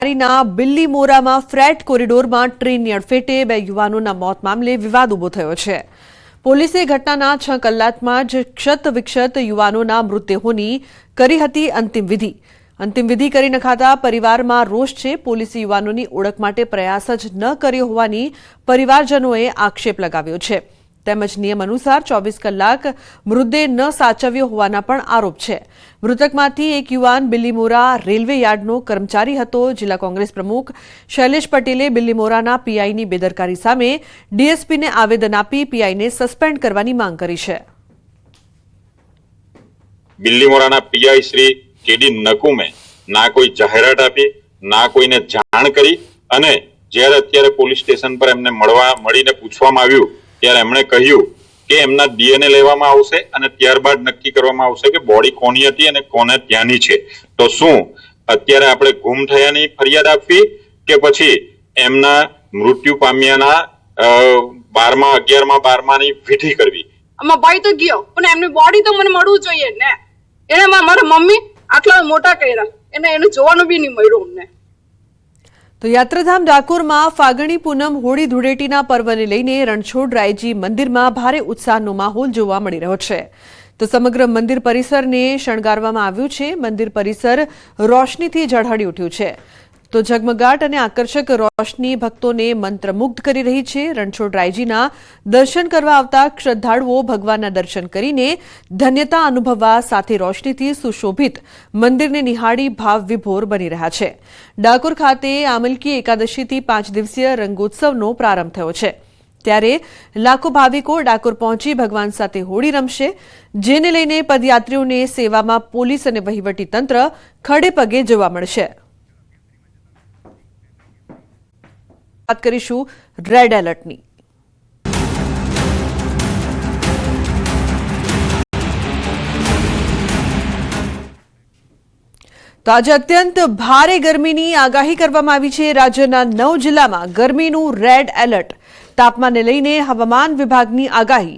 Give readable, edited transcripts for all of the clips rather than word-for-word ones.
બિલ્લીમોરામાં freight કોરિડોરમાં ટ્રેનની અડફેટે 2 યુવાનોના મોત મામલે વિવાદ ઉભો થયો છે। પોલીસે ઘટનાના 6 કલાકમાં જ ક્ષત વિક્ષત યુવાનોના મૃતદેહોની કરી હતી અંતિમ વિધિ કરી નખાતા પરિવારમાં રોષ છે। પોલીસે યુવાનોની ઓળખ માટે પ્રયાસ જ ન કર્યો હોવાની પરિવારજનોએ આક્ષેપ લગાવ્યો છે। તેમજ નિયમ અનુસાર 24 કલાક મૃતદેહ ન સાચવ્યો હોવાના પણ આરોપ છે। મૃતકમાંથી એક યુવાન બિલ્લીમોરા રેલવે યાર્ડનો કર્મચારી હતો। જિલ્લા કોંગ્રેસ પ્રમુખ શૈલેષ પટેલે બિલ્લીમોરાના પીઆઈની બેદરકારી સામે ડીએસપીને આવેદન આપી પીઆઈને સસ્પેન્ડ કરવાની માંગ કરી છે। બિલ્લીમોરાના પીઆઈ શ્રી કેડી નકુમે ના કોઈ જાહેરાત આપી, ના કોઈને જાણ કરી અને જ્યારે અત્યારે પોલીસ સ્ટેશન પર એમને મળીને પૂછવામાં આવ્યું ત્યારે એમણે કહ્યું કે એમના ડીએનએ લેવામાં આવશે અને ત્યારબાદ નક્કી કરવામાં આવશે કે બોડી કોની હતી અને કોને ત્યાંની છે। તો શું અત્યારે આપણે ગુમ થયાની ફરિયાદ આપવી કે પછી એમના મૃત્યુ પામ્યાના 12મા 11મા 12માની વિધિ કરવી? આમાં ભાઈ તો ગયો પણ એમની બોડી તો મને મળવું જોઈએ ને। એને મારા મમ્મી આટલા મોટા કર્યા, એને જોવાનું બી નહીં મળ્યું અમને। તો યાત્રાધામ ડાકોરમાં ફાગણી પૂનમ હોળી ધૂળેટીના પર્વને લઈને રણછોડરાયજી મંદિરમાં ભારે ઉત્સાહનો માહોલ જોવા મળી રહ્યો છે। તો સમગ્ર મંદિર પરિસરને શણગારવામાં આવ્યું છે। મંદિર પરિસર રોશનીથી ઝળહળી ઉઠ્યું છે। તો ઝગમગાટ અને આકર્ષક રોશની ભક્તોને મંત્રમુગ્ધ કરી રહી છે। રણછોડરાયજીના દર્શન કરવા આવતા શ્રદ્ધાળુઓ ભગવાનના દર્શન કરીને ધન્યતા અનુભવવા સાથે રોશનીથી સુશોભિત મંદિરને નિહાળી ભાવ વિભોર બની રહ્યા છે। ડાકોર ખાતે આમલકી એકાદશીથી 5 દિવસીય રંગોત્સવનો પ્રારંભ થયો છે। ત્યારે લાખો ભાવિકો ડાકોર પહોંચી ભગવાન સાથે હોળી રમશે, જેને લઈને પદયાત્રીઓને સેવામાં પોલીસ અને વહીવટીતંત્ર ખડે પગે જોવા મળશે। વાત કરીશું રેડ એલર્ટની। તો આજે અત્યંત ભારે ગરમીની આગાહી કરવામાં આવી છે। રાજ્યના 9 જિલ્લામાં ગરમીનું રેડ એલર્ટ। તાપમાનને લઈને હવામાન વિભાગની આગાહી।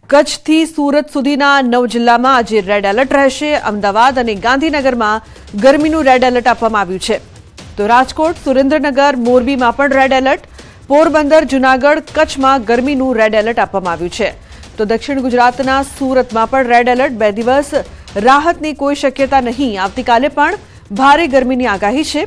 કચ્છથી સુરત સુધીના 9 જિલ્લામાં આજે રેડ એલર્ટ રહેશે। અમદાવાદ અને ગાંધીનગરમાં ગરમીનું રેડ એલર્ટ આપવામાં આવ્યું છે। તો રાજકોટ, સુરેન્દ્રનગર, મોરબીમાં પણ રેડ એલર્ટ। પોરબંદર, જૂનાગઢ, કચ્છમાં ગરમીનું રેડ એલર્ટ આપવામાં આવ્યું છે। તો દક્ષિણ ગુજરાતના સુરતમાં પણ રેડ એલર્ટ। 2 દિવસ રાહતની કોઈ શક્યતા નહીં। આવતીકાલે પણ ભારે ગરમીની આગાહી છે।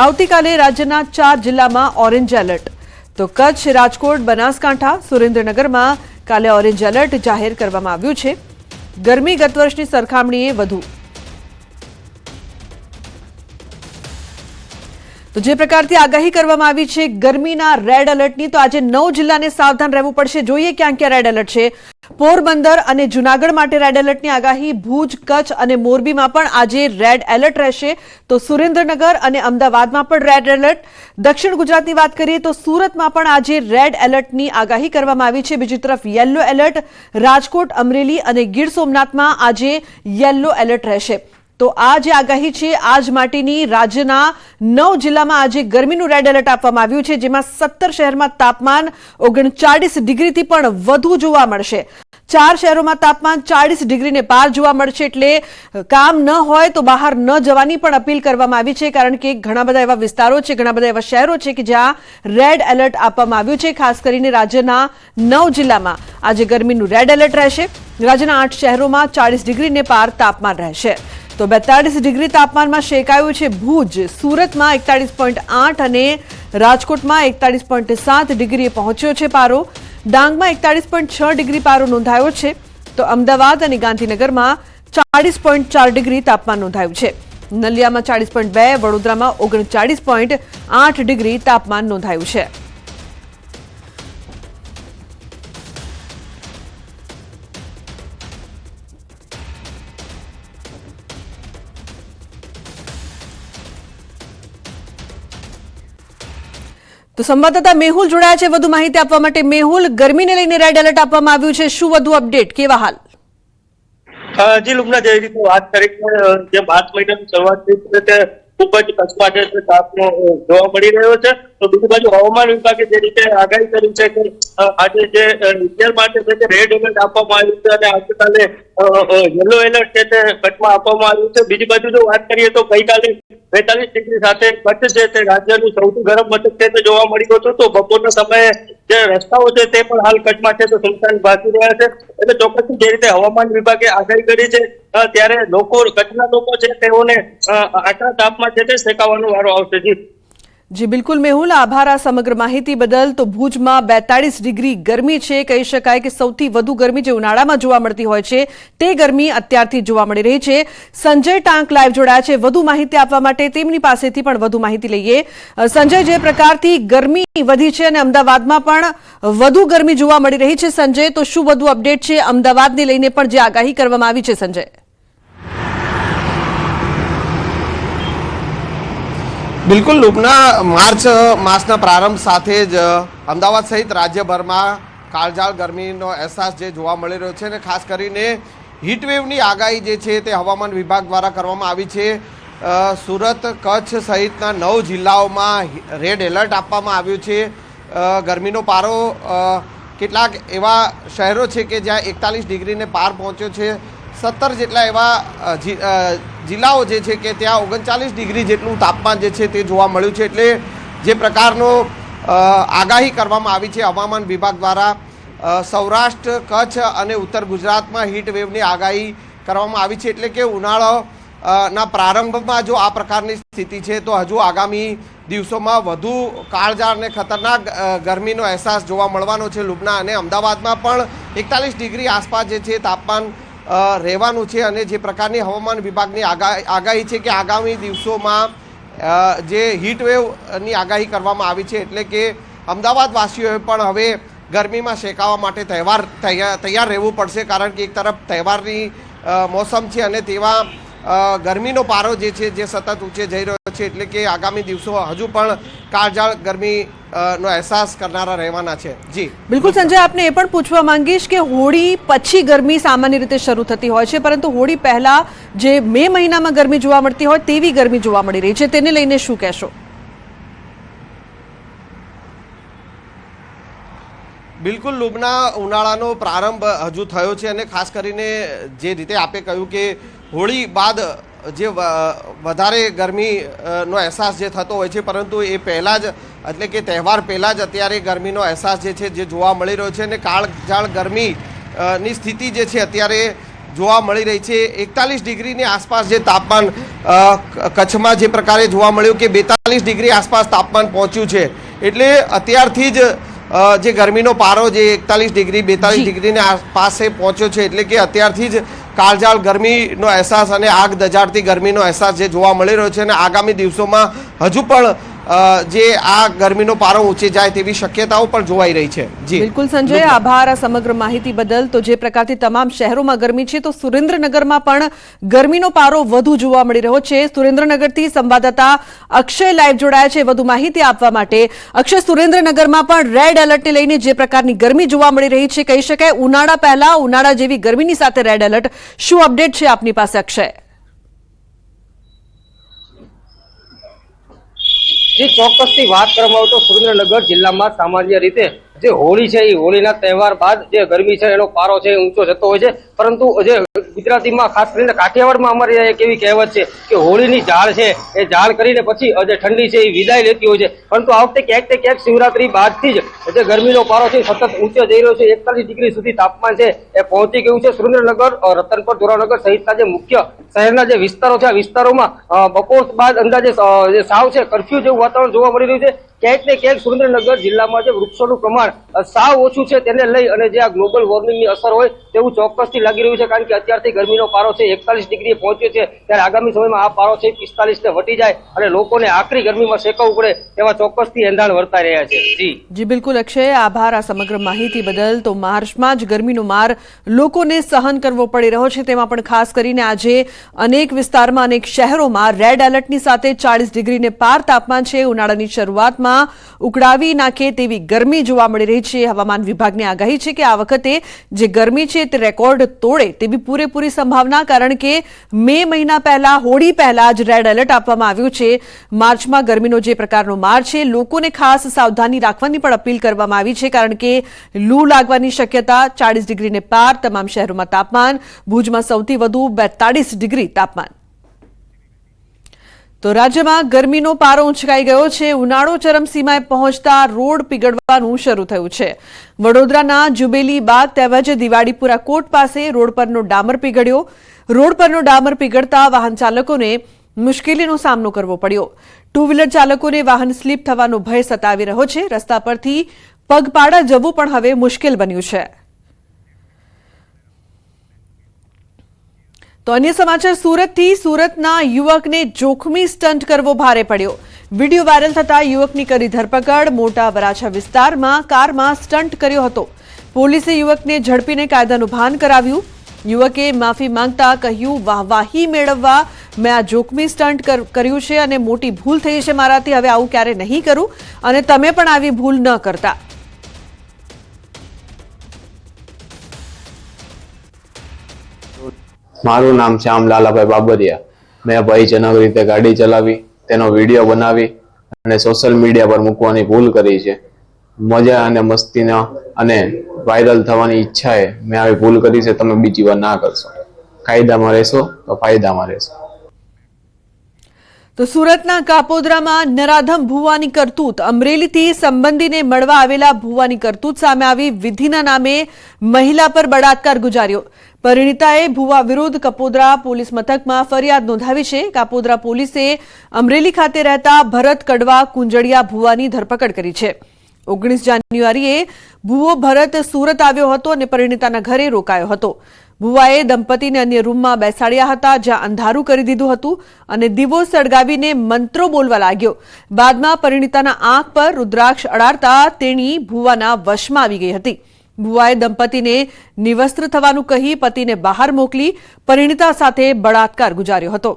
આવતીકાલે રાજ્યના 4 જિલ્લામાં ઓરેન્જ એલર્ટ। તો કચ્છ, રાજકોટ, બનાસકાંઠા, સુરેન્દ્રનગરમાં કાલે ઓરેન્જ એલર્ટ જાહેર કરવામાં આવ્યું છે। ગરમી ગત વર્ષની સરખામણીએ વધુ। તો જે પ્રકારથી આગાહી કરવામાં આવી છે ગરમીના રેડ એલર્ટની, તો આજે 9 જિલ્લાને સાવધાન રહેવું પડશે। જોઈએ ક્યાં ક્યાં રેડ એલર્ટ છે। પોરબંદર અને જૂનાગઢ માટે રેડ એલર્ટની આગાહી। ભુજ, કચ્છ અને મોરબીમાં પણ આજે રેડ એલર્ટ રહેશે। તો સુરેન્દ્રનગર અને અમદાવાદમાં પણ રેડ એલર્ટ। દક્ષિણ ગુજરાતની વાત કરીએ તો સુરતમાં પણ આજે રેડ એલર્ટની આગાહી કરવામાં આવી છે। બીજી તરફ યલો એલર્ટ રાજકોટ, અમરેલી અને ગીર સોમનાથમાં આજે યલો એલર્ટ રહેશે। તો આ જે આગાહી છે આજ માટેની રાજ્યના 9 જિલ્લામાં આજે ગરમીનું રેડ એલર્ટ આપવામાં આવ્યું છે, જેમાં 17 શહેરમાં તાપમાન 39 ડિગ્રીથી પણ વધુ જોવા મળશે। 4 શહેરોમાં તાપમાન 40 ડિગ્રીને પાર જોવા મળશે। એટલે કામ ન હોય તો બહાર ન જવાની પણ અપીલ કરવામાં આવી છે, કારણ કે ઘણા બધા એવા વિસ્તારો છે, ઘણા બધા એવા શહેરો છે કે જ્યાં રેડ એલર્ટ આપવામાં આવ્યું છે। ખાસ કરીને રાજ્યના 9 જિલ્લામાં આજે ગરમીનું રેડ એલર્ટ રહેશે। રાજ્યના 8 શહેરોમાં 40 ડિગ્રીને પાર તાપમાન રહેશે। તો 42 ડિગ્રી તાપમાનમાં શેકાયું છે ભુજ। સુરતમાં 41.8 અને રાજકોટમાં 41.7 ડિગ્રીએ પહોંચ્યો છે પારો। ડાંગમાં 41.6 ડિગ્રી પારો નોંધાયો છે। તો અમદાવાદ અને ગાંધીનગરમાં 40.4 ડિગ્રી તાપમાન નોંધાયું છે। નલિયામાં 40.2, વડોદરામાં 39.8 ડિગ્રી તાપમાન નોંધાયું છે। તો સંવાદદાતા મેહુલ જોડાયા છે વધુ માહિતી આપવા માટે। મેહુલ, ગરમીને લઈને રેડ એલર્ટ આપવામાં આવ્યું છે, શું વધુ અપડેટ, કેવા હાલ? જી લુમના, જે રીતે વાત કરી કે જે માર્ચ મહિનાની શરૂઆત થઈ ખૂબ જ કચ્છમાં છે તે તાપનો જોવા મળી રહ્યો છે. તો બીજી બાજુ હવામાન વિભાગે જે રીતે આગાહી કરી છે કે આજે જે ઇન્ડિયન માટે છે તે રેડ એલર્ટ આપવામાં આવ્યું છે અને આવતીકાલે યલો એલર્ટ છે તે કચ્છમાં આપવામાં આવ્યું છે. બીજી બાજુ જો વાત કરીએ તો ગઈકાલે 42 ડિગ્રી સાથે કચ્છ છે તે રાજ્યનું સૌથી ગરમ મથક છે તે જોવા મળ્યું હતું. તો બપોરના સમયે જે રસ્તાઓ છે તે પણ હાલ કચ્છમાં છે તો સુમસાન ભાસી રહ્યા છે. એટલે ચોક્કસ જે રીતે હવામાન વિભાગે આગાહી કરી છે ત્યારે કચ્છના લોકો છે તેઓને આટલા તાપમાં છે તે શેકાવાનો વારો આવશે. જી બિલકુલ મેહુલ, આભાર આ સમગ્ર માહિતી બદલ. તો ભુજમાં 42 ડિગ્રી ગરમી છે. કહી શકાય કે સૌથી વધુ ગરમી જે ઉનાળામાં જોવા મળતી હોય છે તે ગરમી અત્યારથી જોવા મળી રહી છે. સંજય ટાંક લાઈવ જોડાયા છે વધુ માહિતી આપવા માટે. તેમની પાસેથી પણ વધુ માહિતી લઈએ. સંજય, જે પ્રકારથી ગરમી વધી છે અને અમદાવાદમાં પણ વધુ ગરમી જોવા મળી રહી છે, સંજય, તો શું વધુ અપડેટ છે અમદાવાદને લઈને પણ જે આગાહી કરવામાં આવી છે? સંજય. બિલકુલ લુબના, માર્ચ માસના પ્રારંભ સાથે જ અમદાવાદ સહિત રાજ્યભરમાં કાળઝાળ ગરમીનો અહેસાસ જે જોવા મળી રહ્યો છે અને ખાસ કરીને હીટવેવની આગાહી જે છે તે હવામાન વિભાગ દ્વારા કરવામાં આવી છે. સુરત, કચ્છ સહિતના 9 જિલ્લાઓમાં રેડ એલર્ટ આપવામાં આવ્યું છે. ગરમીનો પારો કેટલાક એવા શહેરો છે કે જ્યાં 41 ડિગ્રીને પાર પહોંચ્યો છે. 17 જેટલા એવા જિલ્લાઓ જે છે કે ત્યાં 39 ડિગ્રી જેટલું તાપમાન જે છે તે જોવા મળ્યું છે. એટલે જે પ્રકારનો આગાહી કરવામાં આવી છે હવામાન વિભાગ દ્વારા, સૌરાષ્ટ્ર, કચ્છ અને ઉત્તર ગુજરાતમાં હીટ વેવની આગાહી કરવામાં આવી છે. એટલે કે ઉનાળાના પ્રારંભમાં જો આ પ્રકારની સ્થિતિ છે તો હજુ આગામી દિવસોમાં વધુ કાળઝાળ અને ખતરનાક ગરમીનો અહેસાસ જોવા મળવાનો છે લુબના. અને અમદાવાદમાં પણ 41 ડિગ્રી આસપાસ જે છે તાપમાન રહેવાનું છે. અને જે પ્રકારની હવામાન વિભાગની આગાહી છે કે આગામી દિવસોમાં જે હીટવેવની આગાહી કરવામાં આવી છે એટલે કે અમદાવાદવાસીઓએ પણ હવે ગરમીમાં શેકાવા માટે તૈયાર રહેવું પડશે. કારણ કે એક તરફ તહેવારની મોસમ છે અને તેવા ગરમીનો પારો જે છે જે સતત ઊંચે જઈ રહ્યો છે. એટલે કે આગામી દિવસો હજુ પણ કાળઝાળ ગરમી નો અહેસાસ કરનારા રહેવાના છે. જી બિલકુલ સંજય, આપને એ પણ પૂછવા માંગીશ કે હોળી પછી ગરમી સામાન્ય રીતે શરૂ થતી હોય છે, પરંતુ હોળી પહેલા જે મે મહિનામાં ગરમી જોવા મળતી હોય તેવી ગરમી જોવા મળી રહી છે, તેને લઈને શું કહેશો? બિલકુલ લુબના, ઉનાળાનો પ્રારંભ હજુ થયો છે અને ખાસ કરીને જે રીતે આપે કહ્યું કે હોળી બાદ જે વધારે ગરમીનો અહેસાસ જે થતો હોય છે, પરંતુ એ પહેલાં જ એટલે કે તહેવાર પહેલાં જ અત્યારે ગરમીનો અહેસાસ જે છે જે જોવા મળી રહ્યો છે. અને કાળઝાળ ગરમીની સ્થિતિ જે છે અત્યારે જોવા મળી રહી છે. 41 ડિગ્રીની આસપાસ જે તાપમાન કચ્છમાં જે પ્રકારે જોવા મળ્યું કે 42 ડિગ્રી આસપાસ તાપમાન પહોંચ્યું છે. એટલે અત્યારથી જ જે ગરમીનો પારો જે 41 ડિગ્રી 42 ડિગ્રીની આસપાસ પહોંચ્યો છે. એટલે કે અત્યારથી જ કાળઝાળ ગરમીનો અહેસાસ અને આગ દજાડતી ગરમીનો અહેસાસ જે જોવા મળી રહ્યો છે. અને આગામી દિવસોમાં હજુ પણ જે આ ગરમીનો પારો ઊંચે જાય તેવી શક્યતાઓ પણ જોવાઈ રહી છે. જી બિલકુલ સંજય, આભાર આ સમગ્ર માહિતી બદલ. તો જે પ્રકારથી તમામ શહેરોમાં ગરમી છે તો સુરેન્દ્રનગરમાં પણ ગરમીનો પારો વધુ જોવા મળી રહ્યો છે. સુરેન્દ્રનગરથી સંવાદદાતા અક્ષય લાઈવ જોડાયા છે વધુ માહિતી આપવા માટે. અક્ષય, સુરેન્દ્રનગરમાં પણ રેડ એલર્ટને લઈને જે પ્રકારની ગરમી જોવા મળી રહી છે, કહી શકાય ઉનાળા પહેલા ઉનાળા જેવી ગરમીની સાથે રેડ એલર્ટ, શું અપડેટ છે આપની પાસે અક્ષય? જે ચોક્કસથી વાત કરવામાં આવે તો સુરેન્દ્રનગર જિલ્લામાં સામાન્ય રીતે જે હોળી છે એ હોળીના તહેવાર બાદ જે ગરમી છે એનો પારો છે ઊંચો જતો હોય છે. પરંતુ જે ગુજરાતીમાં ખાસ કરીને કાઠિયાવાડમાં અમારી એક એવી કહેવત છે કે હોળીની ઝાળ છે એ ઝાળ કરીને પછી જે ઠંડી છે એ વિદાય લેતી હોય છે. પરંતુ આ વખતે ક્યાંક ને ક્યાંક શિવરાત્રી બાદથી જ જે ગરમીનો પારો છે સતત ઊંચો જઈ રહ્યો છે. 41 ડિગ્રી સુધી તાપમાન છે એ પહોંચી ગયું છે. સુરેન્દ્રનગર, રતનપર, ધોરાનગર સહિતના જે મુખ્ય શહેરના જે વિસ્તારો છે આ વિસ્તારોમાં બપોર બાદ અંદાજે જે સાવ છે કર્ફ્યુ જેવું વાતાવરણ જોવા મળી રહ્યું છે. ક્યાંક ને ક્યાંક સુરેન્દ્રનગર જિલ્લામાં જે વૃક્ષોનું પ્રમાણ સાવ ઓછું છે તેને લઈ અને જે આ ગ્લોબલ વોર્મિંગની અસર હોય તેવું ચોક્કસથી લાગી રહ્યું છે. કારણ કે અત્યારથી ગરમીનો પારો છે 41 ડિગ્રીએ પહોંચ્યો છે, ત્યારે આગામી સમયમાં આ પારો છે 45 ને વટી જાય અને લોકોને આકરી ગરમીમાં શેકવવું પડે તેવા ચોક્કસથી એંધાણ વર્તાઈ રહ્યા છે. જી બિલકુલ અક્ષય, આભાર આ સમગ્ર માહિતી બદલ. તો મહારાષ્ટ્રમાં જ ગરમીનો માર લોકોને સહન કરવો પડી રહ્યો છે, તેમાં પણ ખાસ કરીને આજે અનેક વિસ્તારમાં અનેક શહેરોમાં રેડ એલર્ટની સાથે 40 ડિગ્રીને પાર તાપમાન છે. ઉનાળાની શરૂઆતમાં લોકોમાં ઉકળાવી નાખે તેવી ગરમી જોવા મળી રહી છે। હવામાન વિભાગની આગાહી છે કે આ વખતે જે ગરમી છે તે રેકોર્ડ તોડે તેવી પૂરેપૂરી સંભાવના, કારણ કે મે મહિના પહેલા, હોળી પહેલા જ રેડ એલર્ટ આપવામાં આવ્યું છે। માર્ચમાં ગરમીનો જે પ્રકારનો માર છે, લોકોને ખાસ સાવધાની રાખવાની પણ અપીલ કરવામાં આવી છે, કારણ કે લૂ લાગવાની શક્યતા। 40 ડિગ્રીને પાર તમામ શહેરોમાં તાપમાન, ભુજમાં સૌથી વધુ 42 ડિગ્રી તાપમાન। તો રાજ્યમાં ગરમીનો પારો ઊંચકાઈ ગયો છે। ઉનાળો ચરમસીમાએ પહોંચતા રોડ પીગળવાનું શરૂ થયું છે। વડોદરાના જુબેલી બાગ તેમજ દિવાળીપુરા કોટ પાસે રોડ પરનો ડામર પીગળ્યો। રોડ પરનો ડામર પીગળતા વાહન ચાલકોને મુશ્કેલીનો સામનો કરવો પડ્યો। ટુ વ્હીલર ચાલકોને વાહન સ્લીપ થવાનો ભય સતાવી રહ્યો છે। રસ્તા પરથી પગપાળા જવું પણ હવે મુશ્કેલ બન્યું છે। તો અન્ય સમાચાર સુરતથી। સુરતના યુવકને જોખમી સ્ટન્ટ કરવો ભારે પડ્યો। વિડીયો વાયરલ થતા યુવકની કરી ધરપકડ। મોટા વરાછા વિસ્તારમાં કારમાં સ્ટન્ટ કર્યો હતો। પોલીસે યુવકને ઝડપીને કાયદાનું ભાન કરાવ્યું। યુવકે માફી માંગતા કહ્યું, વાહવાહી મેળવવા મેં આ જોખમી સ્ટન્ટ કર્યું છે અને મોટી ભૂલ થઈ છે મારાથી। હવે આવું ક્યારે નહીં કરું અને તમે પણ આવી ભૂલ ન કરતા। મારું નામ શ્યામ લાલાભાઈ બાબરિયા। મેં ભયજનક રીતે ગાડી ચલાવી, તેનો વિડીયો બનાવી અને સોશિયલ મીડિયા પર મૂકવાની ભૂલ કરી છે। મજા અને મસ્તીના અને વાયરલ થવાની ઈચ્છાએ મેં આવી ભૂલ કરી છે। તમે બીજી વાર ના કરશો। કાયદામાં રહેશો તો ફાયદામાં રહેશો। તો સુરતના કાપોદ્રામાં નરાધમ ભુવાની કરતૂત। અમરેલીથી સંબંધીને મળવા આવેલા ભુવાની કરતૂત સામે આવી। વિધિના નામે મહિલા પર બળાત્કાર ગુજાર્યો। પરિણીતાએ ભુવા વિરુદ્ધ કપોદ્રા પોલીસ મથકમાં ફરિયાદ નોંધાવી છે। કાપોદ્રા પોલીસે અમરેલી ખાતે રહેતા ભરત કડવા કુંજળિયા ભુવાની ધરપકડ કરી છે। 19 જાન્યુઆરીએ ભુવો ભરત સુરત આવ્યો હતો અને પરિણીતાના ઘરે રોકાયો હતો। ભુવાએ દંપતીને અન્ય રૂમમાં બેસાડ્યા હતા, જ્યાં અંધારું કરી દીધું હતું અને દીવો સળગાવીને મંત્રો બોલવા લાગ્યો। બાદમાં પરિણીતાના આંખ પર રુદ્રાક્ષ અડાડતા તેણી ભુવાના વશમાં આવી ગઈ હતી। ભુવાએ દંપતીને નિવસ્ત્ર થવાનું કહી પતિને બહાર મોકલી પરિણીતા સાથે બળાત્કાર ગુજાર્યો હતો।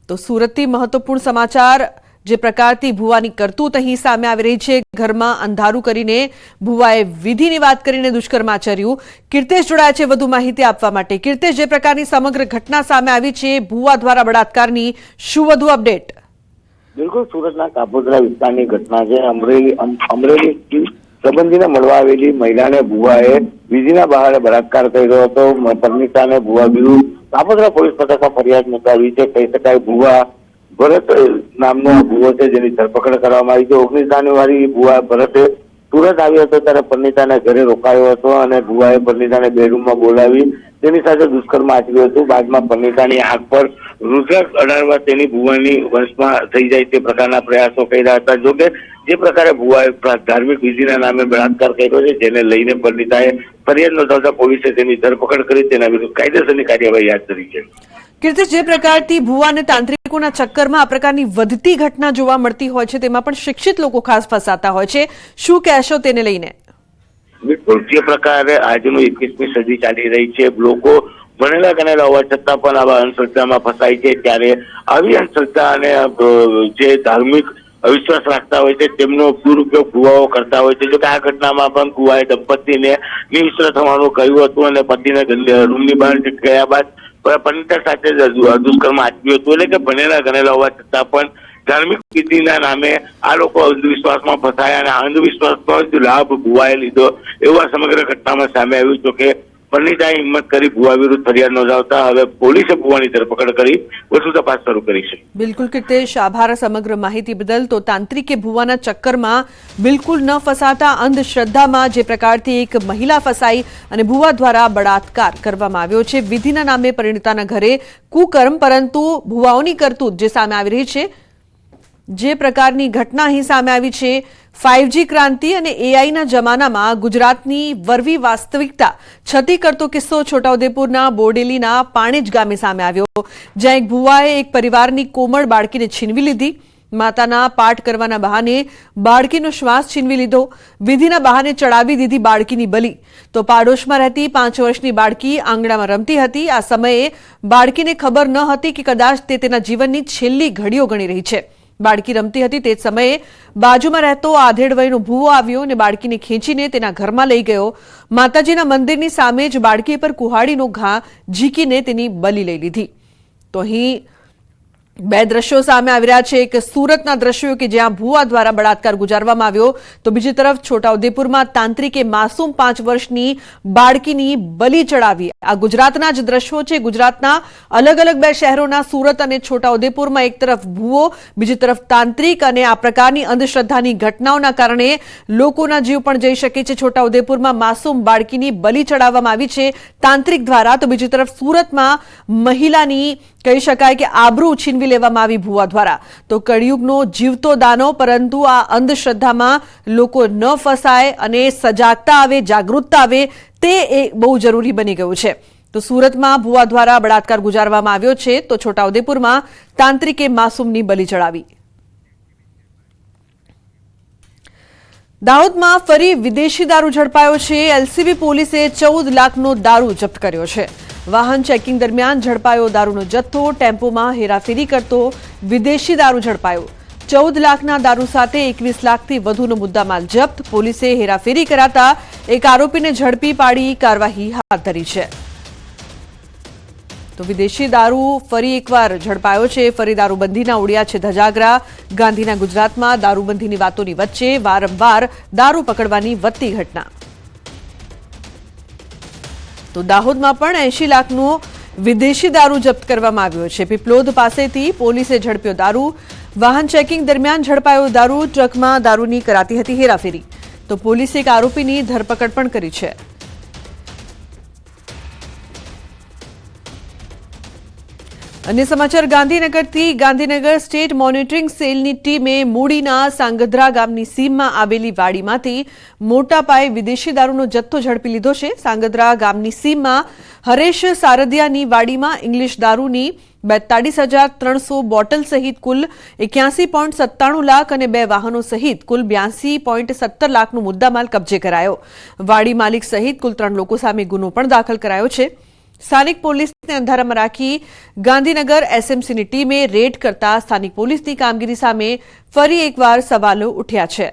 તો સુરતથી મહત્વપૂર્ણ સમાચાર। જે પ્રકારથી ભુવાની કરતૂત અહીં સામે આવી રહી છે। ઘરમાં અંધારું કરીને ભુવાએ વિધિની વાત કરીને દુષ્કર્મ આચર્યું। કીર્તેશ જોડાયા છે વધુ માહિતી આપવા માટે। કીર્તેશ, જે પ્રકારની સમગ્ર ઘટના સામે આવી છે ભુવા દ્વારા બળાત્કારની, શું વધુ અપડેટ? બિલકુલ, સુરતના કાપોદ્રા વિસ્તારની ઘટના છે। અમરેલી સંબંધીને મળવા આવેલી મહિલાને ભુવાએ વિધિના બહારે બળાત્કાર કર્યો હતો। પરિણીતાને ભુવા વિરુદ્ધ કાપોદ્રા પોલીસ મથકમાં ફરિયાદ નોંધાવી છે। કહી શકાય ભુવા ભરત નામનો ભુવો છે, જેની ધરપકડ કરવામાં આવી છે। 19 જાન્યુઆરી ભુવા ભરતે સુરત આવ્યો હતો ત્યારે પરિણીતાને ઘરે રોકાયો હતો અને ભુવાએ પરિણીતાને બેડરૂમમાં બોલાવી તેની સાથે દુષ્કર્મ આચર્યું હતું। બાદમાં પરિણીતાની આંખ પર રુદ્રાક્ષ અડાડવા તેની ભુવાની વંશમાં થઈ જાય તે પ્રકારના પ્રયાસો કર્યા હતા। જોકે જે પ્રકારે ભુવાએ ધાર્મિક વિધિના નામે બળાત્કાર કર્યો છે, જેને લઈને પરિણીતાએ ફરિયાદ નોંધાવતા પોલીસે તેની ધરપકડ કરી તેના વિરુદ્ધ કાયદેસરની કાર્યવાહી હાથ ધરી છે। કીર્તિશ, જે પ્રકારથી ભુવા અને તાંત્રિકોના ચક્કરમાં આ પ્રકારની વધતી ઘટના જોવા મળતી હોય છે, તેમાં પણ શિક્ષિત લોકો ખાસ ફસાતા હોય છે, શું કહેશો તેને લઈને? બિલકુલ, જે પ્રકારે આજનું 21મી સદી ચાલી રહી છે, લોકો ભણેલા ગણેલા હોવા છતાં પણ આવા અંધશ્રદ્ધામાં ફસાય છે। ત્યારે આવી અંધશ્રદ્ધા અને જે ધાર્મિક અવિશ્વાસ રાખતા હોય છે તેમનો દુરુપયોગ ભુવાઓ કરતા હોય છે। જો કે આ ઘટનામાં પણ ભુવાએ દંપતીને નિવસ્ત્ર થવાનું કહ્યું હતું અને પતિને રૂમની બહાર ગયા બાદ પરિણીતા સાથે દુષ્કર્મ આચર્યું હતું। એટલે કે ભણેલા ગણેલા હોવા છતાં પણ ધાર્મિક વિધિના નામે આ લોકો અંધવિશ્વાસમાં ફસાયા અને અંધવિશ્વાસનો જ લાભ ભુવાએ લીધો એવું આ સમગ્ર ઘટનામાં સામે આવ્યું છે કે પરિણીતાએ હિંમત કરી ભુવા વિરુદ્ધ ફરિયાદ નોંધાવતા હવે પોલીસે ભુવાની ધરપકડ કરી વધુ તપાસ શરૂ કરી છે। બિલકુલ કીર્તેશ, આભાર સમગ્ર માહિતી બદલ। તો તાંત્રિકે ભુવાના ચક્કરમાં બિલકુલ ન ફસાતા અંધશ્રદ્ધામાં જે પ્રકારથી એક મહિલા ફસાઈ અને ભુવા દ્વારા બળાત્કાર કરવામાં આવ્યો છે। વિધિના નામે પરિણીતાના ઘરે કુકર્મ, પરંતુ ભુવાઓની કરતૂત જે સામે આવી રહી છે, જે પ્રકારની ઘટના અહીં સામે આવી છે, 5G ક્રાંતિ અને એઆઈના જમાનામાં ગુજરાતની વરવી વાસ્તવિકતા છતી કરતો કિસ્સો છોટાઉદેપુરના બોડેલીના પાણેજ ગામે સામે આવ્યો, જ્યાં એક ભુવાએ એક પરિવારની કોમળ બાળકીને છીનવી લીધી। માતાના પાઠ કરવાના બહાને બાળકીનો શ્વાસ છીનવી લીધો। વિધિના બહાને ચડાવી દીધી બાળકીની બલી। તો પાડોશમાં રહેતી 5 વર્ષની બાળકી આંગણામાં રમતી હતી। આ સમયે બાળકીને ખબર ન હતી કે કદાચ તે તેના જીવનની છેલ્લી ઘડીઓ ગણી રહી છે। બાળકી રમતી હતી તે જ સમયે બાજુમાં રહેતો આધેડ વયનો ભૂવો આવ્યો અને બાળકીને ખેંચીને તેના ઘરમાં લઈ ગયો. માતાજીના મંદિરની સામે જ બાળકી પર કુહાડીનો ઘા ઝીકીને તેની બલી લઈ લીધી. તો અહીં બે દ્રશ્યો સામે આવી રહ્યા છે. એક સુરતના દ્રશ્યો કે જ્યાં ભુવા દ્વારા બળાત્કાર ગુજારવામાં આવ્યો, તો બીજી તરફ છોટાઉદેપુરમાં તાંત્રિકે માસૂમ 5 વર્ષની બાળકીની બલી ચડાવી. આ ગુજરાતના જ દ્રશ્યો છે. ગુજરાતના અલગ અલગ બે શહેરોના સુરત અને છોટાઉદેપુરમાં એક તરફ ભુવો, બીજી તરફ તાંત્રિક અને આ પ્રકારની અંધશ્રદ્ધાની ઘટનાઓના કારણે લોકોના જીવ પણ જઈ શકે છે. છોટાઉદેપુરમાં માસૂમ બાળકીની બલી ચડાવવામાં આવી છે તાંત્રિક દ્વારા, તો બીજી તરફ સુરતમાં મહિલાની કહી શકાય કે આબરૂ છીનવી લેવામાં આવી ભુવા દ્વારા. તો કળિયુગનો જીવતો દાનવ, પરંતુ આ અંધશ્રદ્ધામાં લોકો ન ફસાય અને સજાગતા આવે, જાગૃતતા આવે તે બહુ જરૂરી બની ગયું છે. તો સુરતમાં ભુવા દ્વારા બળાત્કાર ગુજારવામાં આવ્યો છે, તો છોટાઉદેપુરમાં તાંત્રિકે માસૂમની બલી ચડાવી. દાહોદમાં ફરી વિદેશી દારૂ ઝડપાયો છે. એલસીબી પોલીસે 14 લાખનો દારૂ જપ્ત કર્યો છે. વાહન ચેકિંગ દરમિયાન ઝડપાયો દારૂનો જથ્થો. ટેમ્પોમાં હેરાફેરી કરતો વિદેશી દારૂ ઝડપાયો. 14 લાખના દારૂ સાથે 21 લાખથી વધુનો મુદ્દામાલ જપ્ત. પોલીસે હેરાફેરી કરાતા એક આરોપીને ઝડપી પાડી કાર્યવાહી હાથ ધરી છે. તો વિદેશી દારૂ ફરી એકવાર ઝડપાયો છે. ફરી દારૂબંધીના ઉડ્યા છે ધજાગરા. ગાંધીના ગુજરાતમાં દારૂબંધીની વાતોની વચ્ચે વારંવાર દારૂ પકડવાની વધતી ઘટના. તો દાહોદમાં પણ 80 લાખનો વિદેશી દારૂ જપ્ત કરવામાં આવ્યો છે. પીપલોદ પાસેથી પોલીસે ઝડપ્યો દારૂ. વાહન ચેકિંગ દરમિયાન ઝડપાયો દારૂ. ટ્રકમાં દારૂની કરાતી હતી હેરાફેરી. તો પોલીસે એક આરોપીની ધરપકડ પણ કરી છે. અન્ય સમાચાર ગાંધીનગરથી. ગાંધીનગર સ્ટેટ મોનિટરિંગ સેલની ટીમે મૂડીના સાંગધ્રા ગામની સીમમાં આવેલી વાડીમાંથી મોટા પાયે વિદેશી દારૂનો જથ્થો ઝડપી લીધો છે. સાંગધ્રા ગામની સીમમાં હરેશ સારદિયાની વાડીમાં ઇંગ્લિશ દારૂની 42,300 બોટલ સહિત કુલ 81.97 લાખ અને 2 વાહનો સહિત કુલ 82.17 લાખનો મુદ્દામાલ કબજે કરાયો. વાડી માલિક સહિત કુલ 3 લોકો સામે ગુનો પણ દાખલ કરાયો છે. સ્થાનિક પોલીસને અંધારામાં રાખી ગાંધીનગર એસએમસીની ટીમે રેડ કરતા સ્થાનિક પોલીસની કામગીરી સામે ફરી એકવાર સવાલો ઉઠ્યા છે.